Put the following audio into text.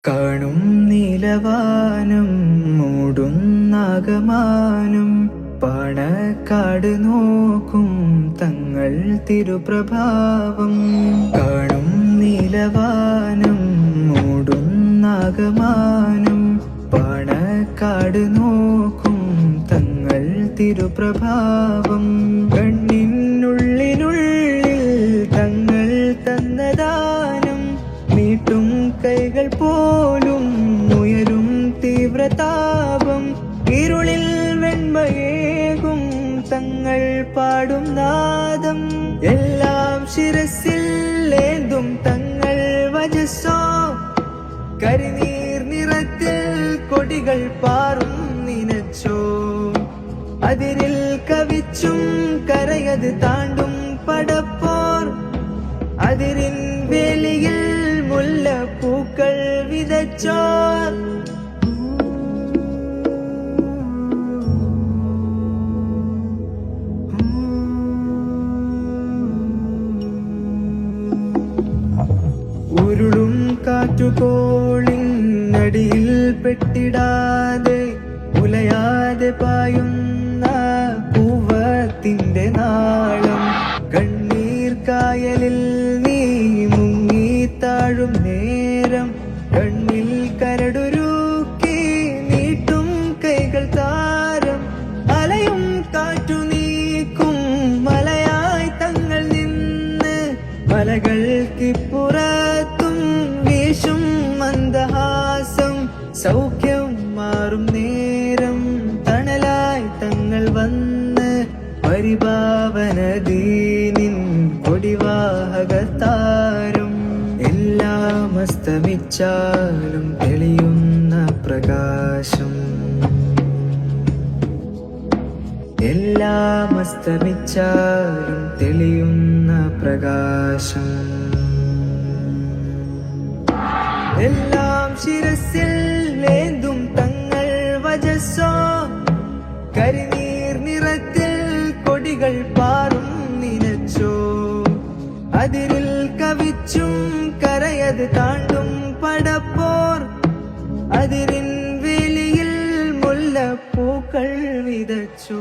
കാണും നീലവാനം മൂടുന്നാകമാനം പാണക്കാട് നോക്കും തങ്ങൾ തിരുപ്രഭാവം. കാണും നീലവാനം മൂടുന്നാകമാനം പാണക്കാട് നോക്കും തങ്ങൾ തിരുപ്രഭാവം. കണ്ണിനുള്ളിനുള്ളിൽ തങ്ങൾ തന്നദാനം നീട്ടും കൈകൾ പോലും ഉയരും തീവ്രതാപം. ഇരുളിൽ വെണ്മയേകും തങ്ങൾ പാടും നാദം. എല്ലാം ശിരസിൽ ഏന്തും തങ്ങൾ വജസ്സോ. കരിനീർ നിറത്തിൽ കൊടികൾ പാറും നിനച്ചോ. അതിരിൽ കവിച്ചും കരയത് താണ്ടും പടപ്പോർ. അതിരിൻ വേലിയിൽ മുല്ലപ്പൂക്കൾ വിതച്ചോർ. ഉരുളും കാറ്റുകോളിനടിയിൽ പെട്ടിടാതെ ഉലയാതെ പായുന്ന പൂവത്തിന്റെ നാളം. കണ്ണീർ കായലിൽ നീ മുങ്ങി താഴും നേരം കണ്ണിൽ കരടുരുക്കി നീട്ടും കൈകൾ താരം. അലയും കാറ്റു നീക്കും മലയായി തങ്ങൾ നിന്ന് മലകൾക്കിപ്പുറത്തും വീശും മന്ദഹാസം. സൗഖ്യം മാറും നേരം തണലായി തങ്ങൾ വന്ന് പരിപാവനദീനിൻ കൊടിവാഹകത്താരം. എല്ലാം അസ്തമിച്ചാലും തെളിയുന്ന പ്രകാശം. എല്ലാം അസ്തമിച്ചാലും തെളിയുന്ന പ്രകാശം. എല്ലാം ശിരസിൽ ഏന്തും തങ്ങൾ വജസ്സോ. കരിനീർ നിറത്തിൽ കൊടികൾ പാറും നിനച്ചോ. അതിരിൽ കവിച്ചും കരയത് താണ്ടും പടപ്പോർ. അതിരിൻ വേലിയിൽ മുല്ലപ്പൂക്കൾ വിതച്ചോ.